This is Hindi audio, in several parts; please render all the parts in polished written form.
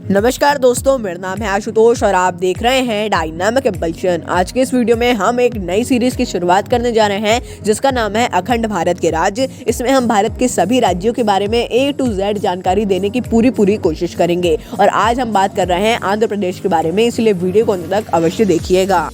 नमस्कार दोस्तों, मेरा नाम है आशुतोष और आप देख रहे हैं डायनामिक इम्पल्शन। आज के इस वीडियो में हम एक नई सीरीज की शुरुआत करने जा रहे हैं जिसका नाम है अखंड भारत के राज्य। इसमें हम भारत के सभी राज्यों के बारे में A to Z जानकारी देने की पूरी कोशिश करेंगे और आज हम बात कर रहे हैं आंध्र प्रदेश के बारे में, इसलिए वीडियो को अंत तक अवश्य देखिएगा।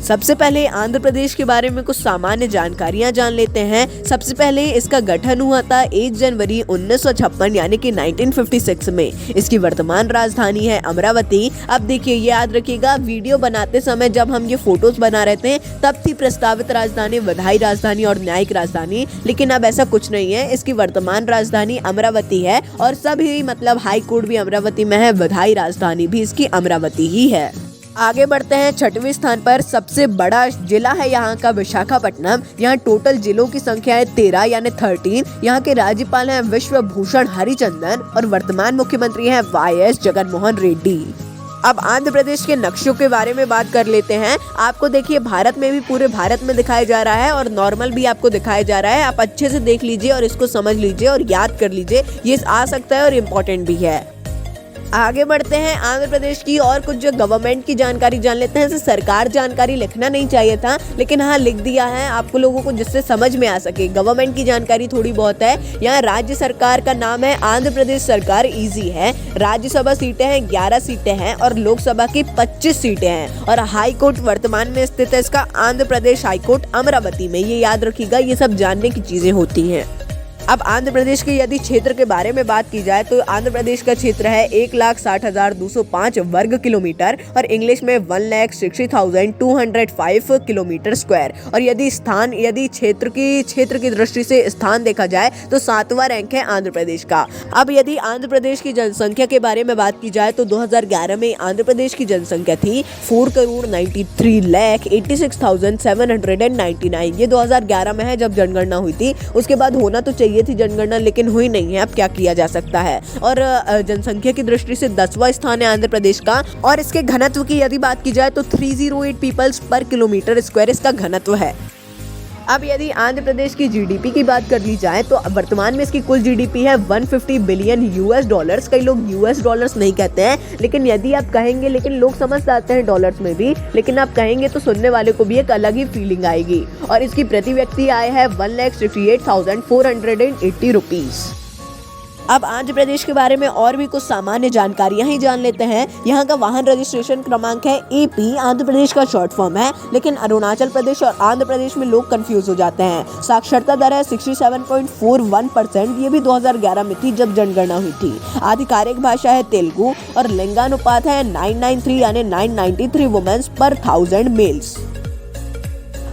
सबसे पहले आंध्र प्रदेश के बारे में कुछ सामान्य जानकारियां जान लेते हैं। सबसे पहले इसका गठन हुआ था 1 जनवरी 1956 यानी कि 1956 में। इसकी वर्तमान राजधानी है अमरावती। अब देखिए, ये याद रखिएगा, वीडियो बनाते समय जब हम ये फोटोज बना रहे थे तब थी प्रस्तावित राजधानी, विधायी राजधानी और न्यायिक राजधानी, लेकिन अब ऐसा कुछ नहीं है। इसकी वर्तमान राजधानी अमरावती है और सभी हाई कोर्ट भी अमरावती में है, विधायी राजधानी भी इसकी अमरावती ही है। आगे बढ़ते हैं। 6वें स्थान पर सबसे बड़ा जिला है यहाँ का विशाखापट्टनम। यहाँ टोटल जिलों की संख्या है 13 यानी 13। यहाँ के राज्यपाल हैं विश्वभूषण हरिचंदन और वर्तमान मुख्यमंत्री हैं YS जगनमोहन रेड्डी। अब आंध्र प्रदेश के नक्शों के बारे में बात कर लेते हैं। आपको देखिए, भारत में भी पूरे भारत में दिखाया जा रहा है और नॉर्मल भी आपको दिखाया जा रहा है। आप अच्छे से देख लीजिए और इसको समझ लीजिए और याद कर लीजिए, ये आ सकता है और इम्पोर्टेंट भी है। आगे बढ़ते हैं। आंध्र प्रदेश की और कुछ जो गवर्नमेंट की जानकारी जान लेते हैं। सरकार जानकारी लिखना नहीं चाहिए था, लेकिन हाँ लिख दिया है आपको लोगों को जिससे समझ में आ सके। गवर्नमेंट की जानकारी थोड़ी बहुत है। यहाँ राज्य सरकार का नाम है आंध्र प्रदेश सरकार, इजी है। राज्यसभा सीटें हैं 11 सीटें हैं और लोकसभा की 25 सीटें हैं और हाई कोर्ट वर्तमान में स्थित है इसका आंध्र प्रदेश हाई कोर्ट अमरावती में। ये याद रखिएगा, ये सब जानने की चीजें होती हैं। अब आंध्र प्रदेश के यदि क्षेत्र के बारे में बात की जाए तो आंध्र प्रदेश का क्षेत्र है 1,60,205 वर्ग किलोमीटर और इंग्लिश में 1,60,205 किलोमीटर स्क्वायर। और यदि क्षेत्र की दृष्टि से स्थान देखा जाए तो 7वां रैंक है आंध्र प्रदेश का। अब यदि आंध्र प्रदेश की जनसंख्या के बारे में बात की जाए तो 2011 में आंध्र प्रदेश की जनसंख्या थी 4,93,86,799। ये 2011 में है जब जनगणना हुई थी। उसके बाद होना तो चाहिए थी जनगणना, लेकिन हुई नहीं है। अब क्या किया जा सकता है। और जनसंख्या की दृष्टि से 10वां स्थान है आंध्र प्रदेश का। और इसके घनत्व की यदि बात की जाए तो 308 पीपल्स पर किलोमीटर स्क्वायर इसका घनत्व है। अब यदि आंध्र प्रदेश की जीडीपी की बात कर ली जाए तो वर्तमान में इसकी कुल जीडीपी है 150 बिलियन US डॉलर्स। कई लोग US डॉलर्स नहीं कहते हैं, लेकिन यदि आप कहेंगे, लेकिन लोग समझ जाते हैं डॉलर्स में भी, लेकिन आप कहेंगे तो सुनने वाले को भी एक अलग ही फीलिंग आएगी। और इसकी प्रति व्यक्ति आय है 1,68,480 रुपीज। अब आंध्र प्रदेश के बारे में और भी कुछ सामान्य जानकारियां ही जान लेते हैं। यहाँ का वाहन रजिस्ट्रेशन क्रमांक है AP, आंध्र प्रदेश का शॉर्ट फॉर्म है, लेकिन अरुणाचल प्रदेश और आंध्र प्रदेश में लोग कंफ्यूज हो जाते हैं। साक्षरता दर है 67.41%। ये भी 2011 में थी जब जनगणना हुई थी। आधिकारिक भाषा है तेलुगु और लिंगानुपात है 993 यानी 993 वुमेन्स पर 1000 मेल्स।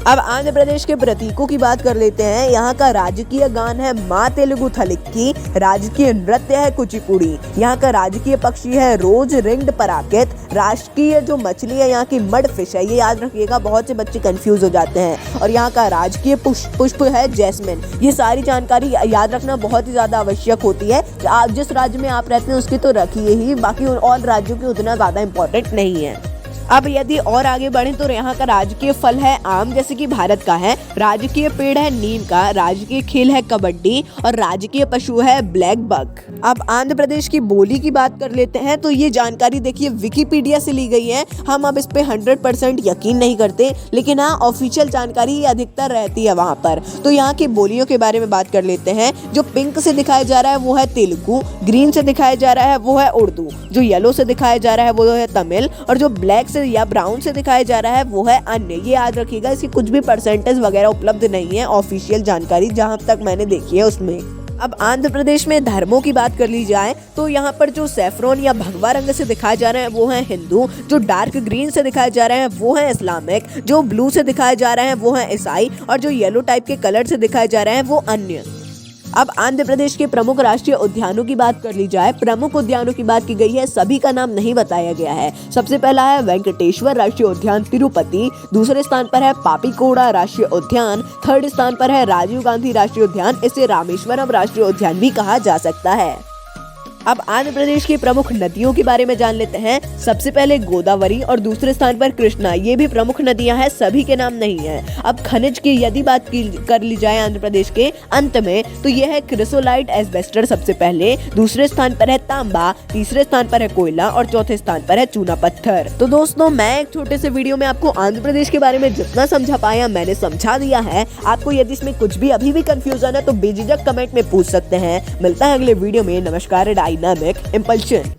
अब आंध्र प्रदेश के प्रतीकों की बात कर लेते हैं। यहाँ का राजकीय गान है माँ तेलुगु थलिक्की, राजकीय नृत्य है कुचिपुड़ी, यहाँ का राजकीय पक्षी है रोज रिंग्ड पराकित, राष्ट्रीय जो मछली है यहाँ की मड फिश है। ये याद रखिएगा, बहुत से बच्चे कंफ्यूज हो जाते हैं। और यहाँ का राजकीय पुष्प है जैस्मिन। ये सारी जानकारी याद रखना बहुत ही ज्यादा आवश्यक होती है। आप जिस राज्य में आप रहते हैं उसकी तो रखिए ही, बाकी और राज्यों की उतना ज्यादा इम्पोर्टेंट नहीं है। अब यदि और आगे बढ़े तो यहाँ का राजकीय फल है आम, जैसे कि भारत का है। राजकीय पेड़ है नीम का, राजकीय खेल है कबड्डी और राजकीय पशु है ब्लैक बक। अब आंध्र प्रदेश की बोली की बात कर लेते हैं तो ये जानकारी देखिए विकिपीडिया से ली गई है। हम अब इस पे 100% यकीन नहीं करते, लेकिन हाँ ऑफिशियल जानकारी अधिकतर रहती है वहाँ पर। तो यहाँ की बोलियों के बारे में बात कर लेते हैं। जो पिंक से दिखाया जा रहा है वो है तेलुगु, ग्रीन से दिखाया जा रहा है वो है उर्दू, जो येलो से दिखाया जा रहा है वो है तमिल और जो ब्लैक या ब्राउन से दिखाया जा रहा है वो है अन्य। ये याद रखिएगा, इसकी कुछ भी परसेंटेज वगैरह उपलब्ध नहीं है ऑफिशियल जानकारी जहां तक मैंने देखी है उसमें। अब आंध्र प्रदेश में धर्मों की बात कर ली जाए तो यहाँ पर जो सैफरॉन या भगवा रंग से दिखाया जा रहा है वो है हिंदू, जो डार्क ग्रीन से दिखाया जा रहा है वो है इस्लामिक, जो ब्लू से दिखाया जा रहा है वो है ईसाई और जो येलो टाइप के कलर से दिखाया जा रहा है वो अन्य। अब आंध्र प्रदेश के प्रमुख राष्ट्रीय उद्यानों की बात कर ली जाए। प्रमुख उद्यानों की बात की गई है, सभी का नाम नहीं बताया गया है। सबसे पहला है वेंकटेश्वर राष्ट्रीय उद्यान तिरुपति, दूसरे स्थान पर है पापीकोड़ा राष्ट्रीय उद्यान, थर्ड स्थान पर है राजीव गांधी राष्ट्रीय उद्यान। इसे रामेश्वरम राष्ट्रीय उद्यान भी कहा जा सकता है। अब आंध्र प्रदेश की प्रमुख नदियों के बारे में जान लेते हैं। सबसे पहले गोदावरी और दूसरे स्थान पर कृष्णा, ये भी प्रमुख नदियां हैं, सभी के नाम नहीं है। अब खनिज की यदि बात कर ली जाए आंध्र प्रदेश के अंत में, तो यह है क्रिसोलाइट एस्बेस्टर सबसे पहले, दूसरे स्थान पर है तांबा, तीसरे स्थान पर है कोयला और चौथे स्थान पर है चूना पत्थर। तो दोस्तों, मैं एक छोटे से वीडियो में आपको आंध्र प्रदेश के बारे में जितना समझा पाया मैंने समझा दिया है। आपको यदि इसमें कुछ भी अभी भी कंफ्यूजन है तो बेझिझक कमेंट में पूछ सकते हैं। मिलता है अगले वीडियो में। नमस्कार, डायनामिक इंपल्शन।